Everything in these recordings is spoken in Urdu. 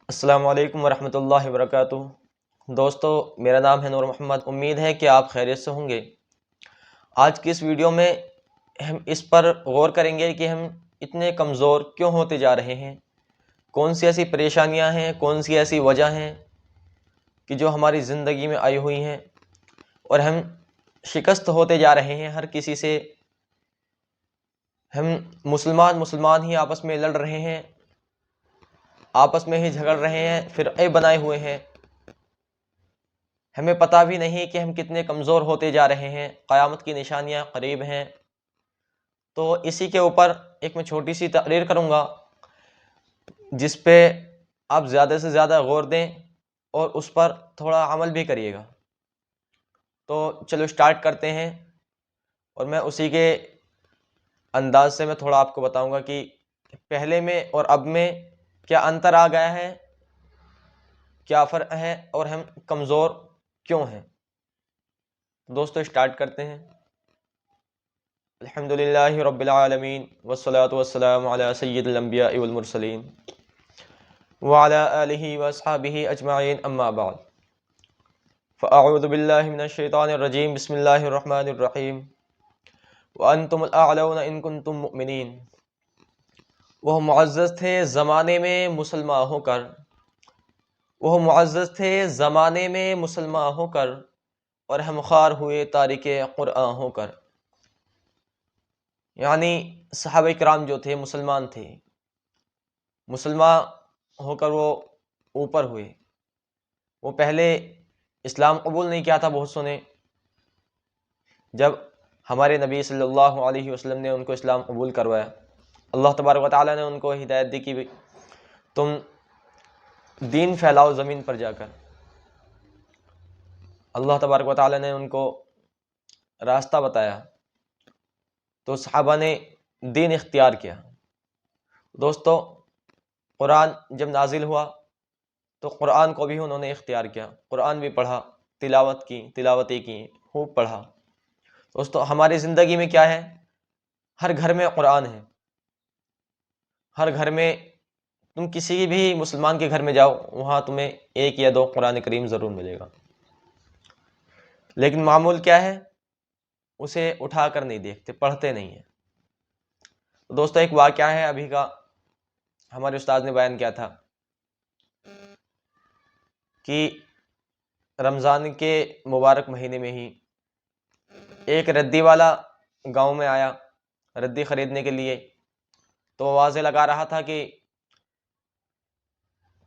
السلام علیکم ورحمۃ اللہ وبرکاتہ۔ دوستو، میرا نام ہے نور محمد۔ امید ہے کہ آپ خیریت سے ہوں گے۔ آج کی اس ویڈیو میں ہم اس پر غور کریں گے کہ ہم اتنے کمزور کیوں ہوتے جا رہے ہیں، کون سی ایسی پریشانیاں ہیں، کون سی ایسی وجہ ہیں کہ جو ہماری زندگی میں آئی ہوئی ہیں اور ہم شکست ہوتے جا رہے ہیں ہر کسی سے۔ ہم مسلمان ہی آپس میں لڑ رہے ہیں، آپس میں ہی جھگڑ رہے ہیں، فرقے بنائے ہوئے ہیں۔ ہمیں پتہ بھی نہیں کہ ہم کتنے کمزور ہوتے جا رہے ہیں، قیامت کی نشانیاں قریب ہیں۔ تو اسی کے اوپر ایک میں چھوٹی سی تقریر کروں گا جس پہ آپ زیادہ سے زیادہ غور دیں اور اس پر تھوڑا عمل بھی کریے گا۔ تو چلو سٹارٹ کرتے ہیں، اور میں اسی کے انداز سے میں تھوڑا آپ کو بتاؤں گا کہ پہلے میں اور اب میں کیا انتر آ گیا ہے، کیا فرق ہے، اور ہم کمزور کیوں ہیں۔ دوستو سٹارٹ کرتے ہیں۔ الحمدللہ رب العالمین والصلاة والسلام علی سید الانبیاء والمرسلین وعلی آلہ واصحابہ اجمعین، اما بعد، فاعوذ باللہ من الشیطان الرجیم، بسم اللہ الرحمن الرحیم، وانتم الاعلون ان کنتم مؤمنین۔ وہ معزز تھے زمانے میں مسلمان ہو کر، وہ معزز تھے زمانے میں مسلمان ہو کر، اور ہم خوار ہوئے تارک قرآن ہو کر۔ یعنی صحابہ کرام جو تھے مسلمان تھے، مسلمان ہو کر وہ اوپر ہوئے۔ وہ پہلے اسلام قبول نہیں کیا تھا بہت سو نے، جب ہمارے نبی صلی اللہ علیہ وسلم نے ان کو اسلام قبول کروایا، اللہ تبارک و تعالیٰ نے ان کو ہدایت دی کہ تم دین پھیلاؤ زمین پر جا کر۔ اللہ تبارک و تعالیٰ نے ان کو راستہ بتایا، تو صحابہ نے دین اختیار کیا۔ دوستو، قرآن جب نازل ہوا تو قرآن کو بھی انہوں نے اختیار کیا، قرآن بھی پڑھا، تلاوتیں کی، خوب پڑھا۔ دوستو، ہماری زندگی میں کیا ہے؟ ہر گھر میں قرآن ہے، ہر گھر میں، تم کسی بھی مسلمان کے گھر میں جاؤ، وہاں تمہیں ایک یا دو قرآن کریم ضرور ملے گا، لیکن معمول کیا ہے؟ اسے اٹھا کر نہیں دیکھتے، پڑھتے نہیں ہیں۔ دوستو، ایک واقعہ ہے ابھی کا، ہمارے استاد نے بیان کیا تھا کہ رمضان کے مبارک مہینے میں ہی ایک ردی والا گاؤں میں آیا ردی خریدنے کے لیے، تو آوازیں لگا رہا تھا کہ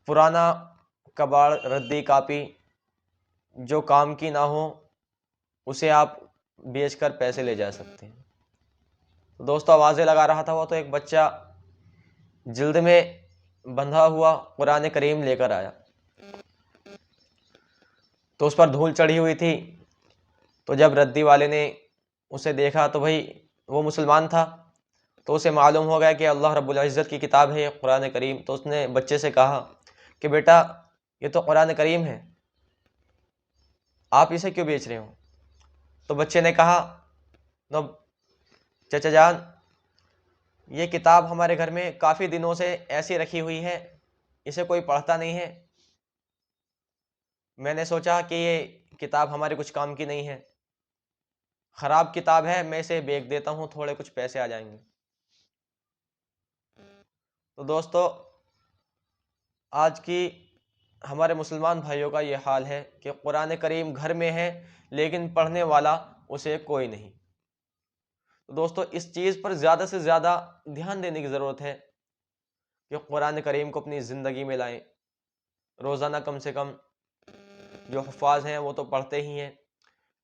پرانا کباڑ، ردی، کاپی جو کام کی نہ ہو اسے آپ بیچ کر پیسے لے جا سکتے ہیں۔ تو دوستو، آوازیں لگا رہا تھا وہ، تو ایک بچہ جلد میں بندھا ہوا قرآن کریم لے کر آیا، تو اس پر دھول چڑھی ہوئی تھی۔ تو جب ردی والے نے اسے دیکھا تو بھائی وہ مسلمان تھا، تو اسے معلوم ہو گیا کہ اللہ رب العزت کی کتاب ہے قرآن کریم۔ تو اس نے بچے سے کہا کہ بیٹا، یہ تو قرآن کریم ہے، آپ اسے کیوں بیچ رہے ہو؟ تو بچے نے کہا، نو چچا جان، یہ کتاب ہمارے گھر میں کافی دنوں سے ایسی رکھی ہوئی ہے، اسے کوئی پڑھتا نہیں ہے، میں نے سوچا کہ یہ کتاب ہمارے کچھ کام کی نہیں ہے، خراب کتاب ہے، میں اسے بیچ دیتا ہوں، تھوڑے کچھ پیسے آ جائیں گے۔ تو دوستو، آج کی ہمارے مسلمان بھائیوں کا یہ حال ہے کہ قرآن کریم گھر میں ہے لیکن پڑھنے والا اسے کوئی نہیں۔ تو دوستو، اس چیز پر زیادہ سے زیادہ دھیان دینے کی ضرورت ہے کہ قرآن کریم کو اپنی زندگی میں لائیں۔ روزانہ کم سے کم جو حفاظ ہیں وہ تو پڑھتے ہی ہیں،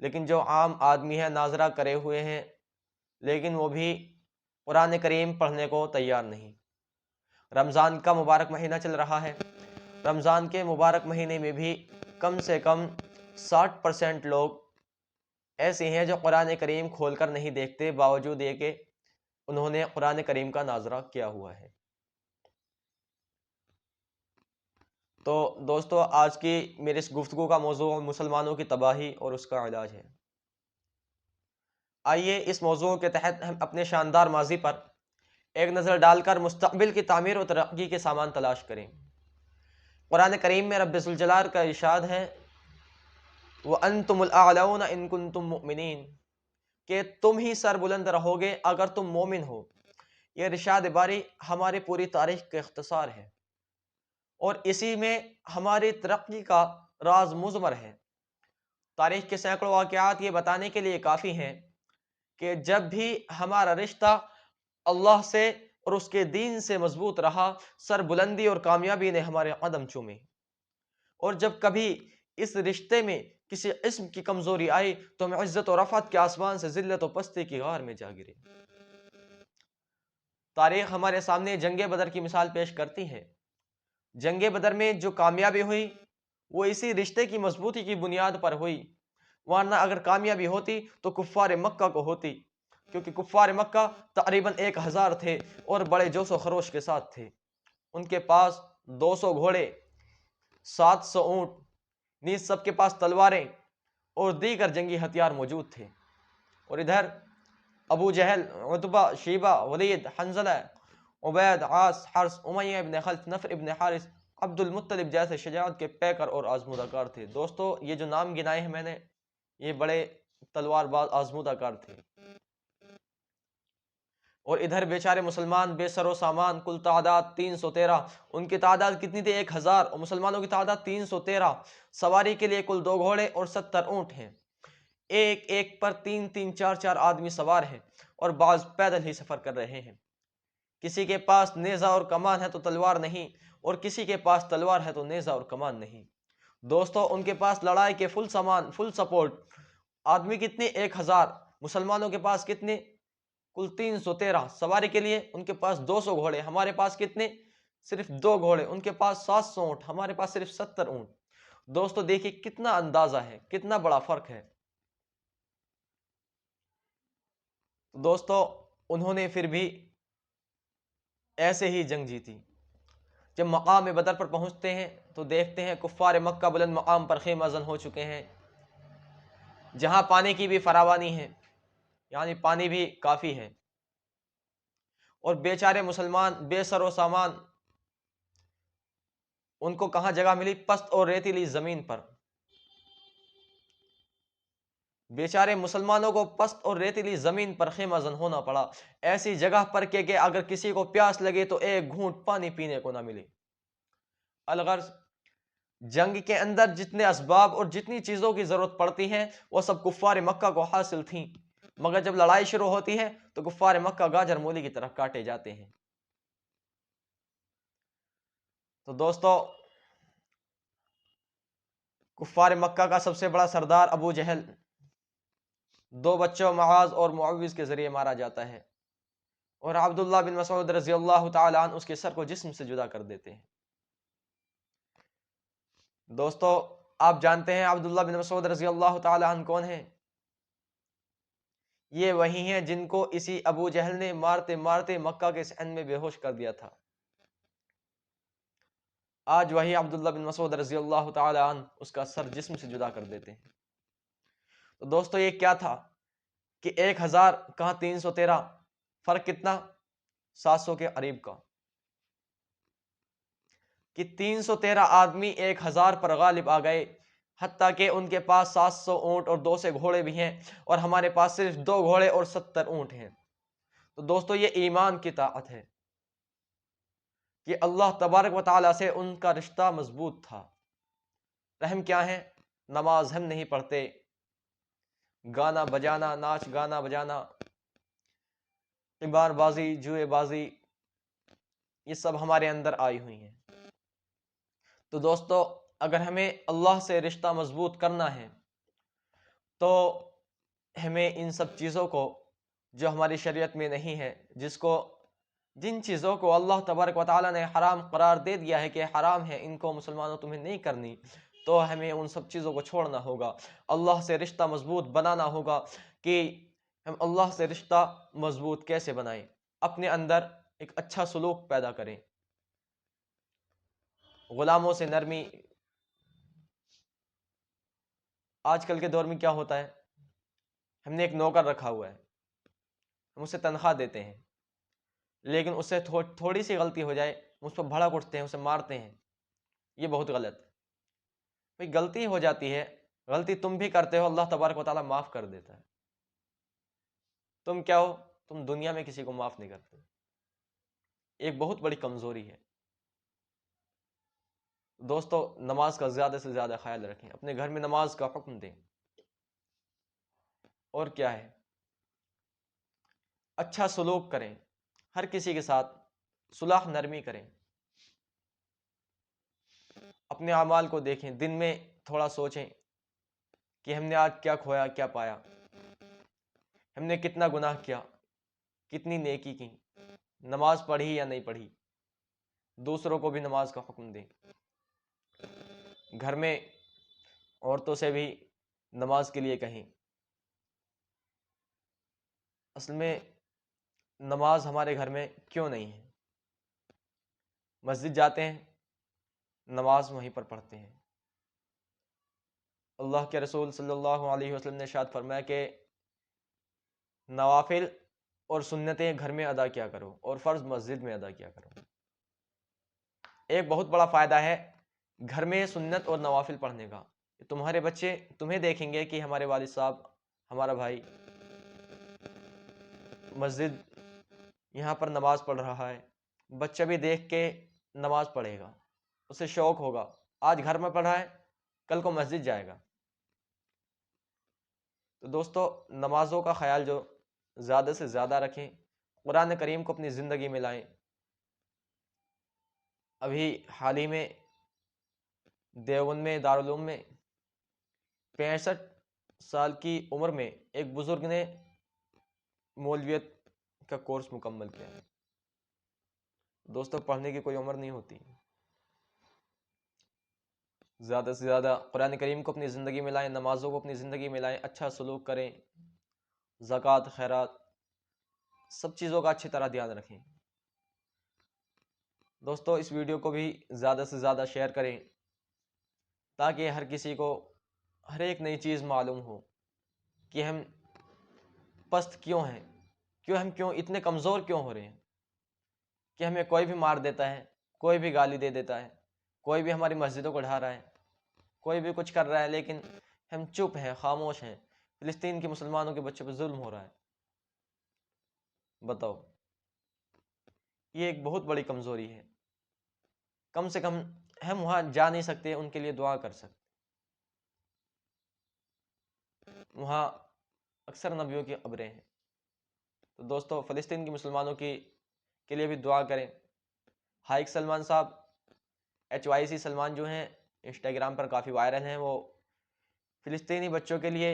لیکن جو عام آدمی ہیں، ناظرہ کرے ہوئے ہیں، لیکن وہ بھی قرآن کریم پڑھنے کو تیار نہیں۔ رمضان کا مبارک مہینہ چل رہا ہے، رمضان کے مبارک مہینے میں بھی کم سے کم 60% لوگ ایسے ہیں جو قرآن کریم کھول کر نہیں دیکھتے، باوجود یہ کہ انہوں نے قرآن کریم کا ناظرہ کیا ہوا ہے۔ تو دوستو، آج کی میری اس گفتگو کا موضوع مسلمانوں کی تباہی اور اس کا علاج ہے۔ آئیے اس موضوع کے تحت ہم اپنے شاندار ماضی پر ایک نظر ڈال کر مستقبل کی تعمیر و ترقی کے سامان تلاش کریں قرآن کریم میں رب ذوالجلال کا ارشاد ہے وَأَنْتُمُ الْأَعْلَوْنَ إِن كُنتُم مُؤْمِنِينَ، کہ تم ہی سر بلند رہو گے اگر تم مومن ہو۔ یہ ارشاد باری ہماری پوری تاریخ کا اختصار ہے اور اسی میں ہماری ترقی کا راز مضمر ہے۔ تاریخ کے سینکڑوں واقعات یہ بتانے کے لیے کافی ہیں کہ جب بھی ہمارا رشتہ اللہ سے اور اس کے دین سے مضبوط رہا، سر بلندی اور کامیابی نے ہمارے قدم چومے، اور جب کبھی اس رشتے میں کسی قسم کی کمزوری آئی تو ہم عزت و رفعت کے آسمان سے ذلت و پستی کی غار میں جا گرے۔ تاریخ ہمارے سامنے جنگ بدر کی مثال پیش کرتی ہے۔ جنگ بدر میں جو کامیابی ہوئی وہ اسی رشتے کی مضبوطی کی بنیاد پر ہوئی، ورنہ اگر کامیابی ہوتی تو کفار مکہ کو ہوتی، کیونکہ کفار مکہ تقریباً 1000 تھے اور بڑے جوش و خروش کے ساتھ تھے۔ ان کے پاس 200 گھوڑے، 700 اونٹ، نیز سب کے پاس تلواریں اور دیگر جنگی ہتھیار موجود تھے، اور ادھر ابو جہل، عتبہ، شیبہ، ولید، حنظلہ، عبید، عاص، حرس، امیہ ابن خلف، نفر ابن حارث، عبد المطلب جیسے شجاعت کے پیکر اور آزمودہ کار تھے۔ دوستو یہ جو نام گنائے ہیں میں نے، یہ بڑے تلوار باز آزمودہ کار تھے، اور ادھر بیچارے مسلمان بے سر و سامان، کل تعداد 313، ان کی تعداد کتنی تھی؟ 1000، اور مسلمانوں کی تعداد 313۔ سواری کے لیے کل 2 گھوڑے اور 70 اونٹ ہیں، ایک ایک پر 3 4 آدمی سوار ہیں، اور بعض پیدل ہی سفر کر رہے ہیں۔ کسی کے پاس نیزہ اور کمان ہے تو تلوار نہیں، اور کسی کے پاس تلوار ہے تو نیزہ اور کمان نہیں۔ دوستو ان کے پاس لڑائی کے فل سامان، فل سپورٹ، آدمی کتنے؟ 1000، مسلمانوں کے پاس کتنے؟ کل 313۔ سواری کے لیے ان کے پاس 200 گھوڑے، ہمارے پاس کتنے؟ صرف 2 گھوڑے، ان کے پاس 700 اونٹ، ہمارے پاس صرف 70 اونٹ۔ دوستو دیکھیں کتنا اندازہ ہے، کتنا بڑا فرق ہے۔ دوستو انہوں نے پھر بھی ایسے ہی جنگ جیتی۔ جب مقام بدر پر پہنچتے ہیں تو دیکھتے ہیں کفار مکہ بلند مقام پر خیمہ زن ہو چکے ہیں، جہاں پانی کی بھی فراوانی ہے، یعنی پانی بھی کافی ہے، اور بیچارے مسلمان بے سر و سامان، ان کو کہاں جگہ ملی؟ پست اور ریتیلی زمین پر۔ بیچارے مسلمانوں کو پست اور ریتیلی زمین پر خیمہ زن ہونا پڑا، ایسی جگہ پر کہ اگر کسی کو پیاس لگے تو ایک گھونٹ پانی پینے کو نہ ملے۔ الغرض جنگ کے اندر جتنے اسباب اور جتنی چیزوں کی ضرورت پڑتی ہے وہ سب کفار مکہ کو حاصل تھیں، مگر جب لڑائی شروع ہوتی ہے تو کفار مکہ گاجر مولی کی طرح کاٹے جاتے ہیں۔ تو دوستو کفار مکہ کا سب سے بڑا سردار ابو جہل 2 بچوں معاذ اور معوذ کے ذریعے مارا جاتا ہے، اور عبداللہ بن مسعود رضی اللہ تعالی عنہ اس کے سر کو جسم سے جدا کر دیتے ہیں۔ دوستو آپ جانتے ہیں عبداللہ بن مسعود رضی اللہ تعالی عنہ کون ہیں؟ یہ وہی ہیں جن کو اسی ابو جہل نے مارتے مارتے مکہ کے صحن میں بے ہوش کر دیا تھا۔ آج وہی عبداللہ بن مسعود رضی اللہ تعالی عنہ اس کا سر جسم سے جدا کر دیتے ہیں۔ تو دوستو یہ کیا تھا کہ 1000 کہاں 313، فرق کتنا؟ 700 کے قریب کا، کہ 313 آدمی 1000 پر غالب آ گئے، حتیٰ کہ ان کے پاس 700 اونٹ اور 2 سے گھوڑے بھی ہیں، اور ہمارے پاس صرف 2 گھوڑے اور 70 اونٹ ہیں۔ تو دوستو یہ ایمان کی طاقت ہے کہ اللہ تبارک و تعالیٰ سے ان کا رشتہ مضبوط تھا۔ رحم کیا ہے؟ نماز ہم نہیں پڑھتے، گانا بجانا، ناچ گانا بجانا، قمار بازی، جوئے بازی، یہ سب ہمارے اندر آئی ہوئی ہیں۔ تو دوستو اگر ہمیں اللہ سے رشتہ مضبوط کرنا ہے تو ہمیں ان سب چیزوں کو جو ہماری شریعت میں نہیں ہے، جن چیزوں کو اللہ تبارک و تعالیٰ نے حرام قرار دے دیا ہے کہ حرام ہے، ان کو مسلمانوں تمہیں نہیں کرنی، تو ہمیں ان سب چیزوں کو چھوڑنا ہوگا، اللہ سے رشتہ مضبوط بنانا ہوگا۔ کہ ہم اللہ سے رشتہ مضبوط کیسے بنائیں؟ اپنے اندر ایک اچھا سلوک پیدا کریں، غلاموں سے نرمی۔ آج کل کے دور میں کیا ہوتا ہے؟ ہم نے ایک نوکر رکھا ہوا ہے، ہم اسے تنخواہ دیتے ہیں، لیکن اس سے تھوڑی سی غلطی ہو جائے اس پر بھڑک اٹھتے ہیں، اسے مارتے ہیں، یہ بہت غلط ہے بھئی، غلطی ہو جاتی ہے، غلطی تم بھی کرتے ہو، اللہ تبارک و تعالیٰ معاف کر دیتا ہے۔ تم کیا ہو؟ تم دنیا میں کسی کو معاف نہیں کرتے، ایک بہت بڑی کمزوری ہے۔ دوستو، نماز کا زیادہ سے زیادہ خیال رکھیں، اپنے گھر میں نماز کا حکم دیں۔ اور کیا ہے؟ اچھا سلوک کریں، ہر کسی کے ساتھ صلح نرمی کریں، اپنے اعمال کو دیکھیں، دن میں تھوڑا سوچیں کہ ہم نے آج کیا کھویا، کیا پایا، ہم نے کتنا گناہ کیا، کتنی نیکی کی، نماز پڑھی یا نہیں پڑھی۔ دوسروں کو بھی نماز کا حکم دیں، گھر میں عورتوں سے بھی نماز کے لیے کہیں۔ اصل میں نماز ہمارے گھر میں کیوں نہیں ہے؟ مسجد جاتے ہیں، نماز وہیں پر پڑھتے ہیں۔ اللہ کے رسول صلی اللہ علیہ وسلم نے ارشاد فرمایا کہ نوافل اور سنتیں گھر میں ادا کیا کرو اور فرض مسجد میں ادا کیا کرو۔ ایک بہت بڑا فائدہ ہے گھر میں سنت اور نوافل پڑھنے کا۔ تمہارے بچے تمہیں دیکھیں گے کہ ہمارے والد صاحب، ہمارا بھائی مسجد یہاں پر نماز پڑھ رہا ہے، بچہ بھی دیکھ کے نماز پڑھے گا، اسے شوق ہوگا، آج گھر میں پڑھا ہے کل کو مسجد جائے گا۔ تو دوستو، نمازوں کا خیال جو زیادہ سے زیادہ رکھیں، قرآن کریم کو اپنی زندگی میں لائیں۔ ابھی حال ہی میں دیوبند میں دارالعلوم میں 65 سال کی عمر میں ایک بزرگ نے مولویت کا کورس مکمل کیا ہے۔ دوستو، پڑھنے کی کوئی عمر نہیں ہوتی، زیادہ سے زیادہ قرآن کریم کو اپنی زندگی میں لائیں، نمازوں کو اپنی زندگی میں لائیں، اچھا سلوک کریں، زکوٰۃ، خیرات، سب چیزوں کا اچھی طرح دھیان رکھیں۔ دوستو، اس ویڈیو کو بھی زیادہ سے زیادہ شیئر کریں تاکہ ہر کسی کو ہر ایک نئی چیز معلوم ہو کہ ہم پست کیوں ہیں، ہم کیوں اتنے کمزور کیوں ہو رہے ہیں کہ ہمیں کوئی بھی مار دیتا ہے، کوئی بھی گالی دے دیتا ہے، کوئی بھی ہماری مسجدوں کو ڈھا رہا ہے، کوئی بھی کچھ کر رہا ہے، لیکن ہم چپ ہیں، خاموش ہیں۔ فلسطین کے مسلمانوں کے بچوں پہ ظلم ہو رہا ہے، بتاؤ، یہ ایک بہت بڑی کمزوری ہے۔ کم سے کم ہم وہاں جا نہیں سکتے، ان کے لیے دعا کر سکتے۔ وہاں اکثر نبیوں کی قبریں ہیں۔ تو دوستو، فلسطین کے مسلمانوں کے لیے بھی دعا کریں۔ ہائیک سلمان صاحب، HYC سلمان جو ہیں، انسٹاگرام پر کافی وائرل ہیں، وہ فلسطینی بچوں کے لیے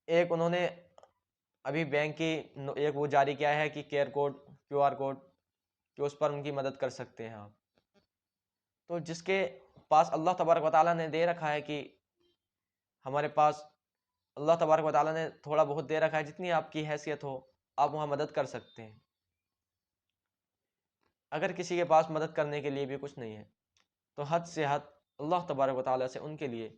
ایک انہوں نے ابھی بینک کی ایک وہ جاری کیا ہے کہ QR کوڈ کہ اس پر ان کی مدد کر سکتے ہیں آپ۔ تو جس کے پاس اللہ تبارک و تعالیٰ نے دے رکھا ہے، کہ ہمارے پاس اللہ تبارک و تعالیٰ نے تھوڑا بہت دے رکھا ہے، جتنی آپ کی حیثیت ہو آپ وہاں مدد کر سکتے ہیں۔ اگر کسی کے پاس مدد کرنے کے لیے بھی کچھ نہیں ہے تو حد سے حد اللہ تبارک و تعالیٰ سے ان کے لیے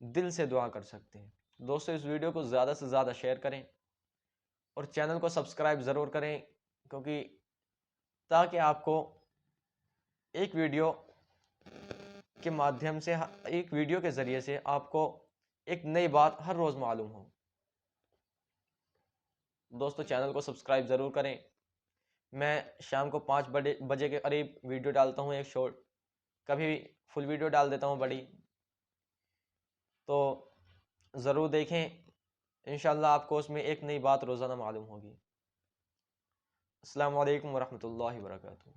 دل سے دعا کر سکتے ہیں۔ دوستو، اس ویڈیو کو زیادہ سے زیادہ شیئر کریں اور چینل کو سبسکرائب ضرور کریں، کیونکہ تاکہ آپ کو ایک ویڈیو کے مادھیم سے، ایک ویڈیو کے ذریعے سے آپ کو ایک نئی بات ہر روز معلوم ہو۔ دوستو، چینل کو سبسکرائب ضرور کریں۔ میں شام کو 5 بجے کے قریب ویڈیو ڈالتا ہوں، ایک شارٹ، کبھی فل ویڈیو ڈال دیتا ہوں بڑی، تو ضرور دیکھیں، انشاءاللہ آپ کو اس میں ایک نئی بات روزانہ معلوم ہوگی۔ السلام علیکم ورحمۃ اللہ وبرکاتہ۔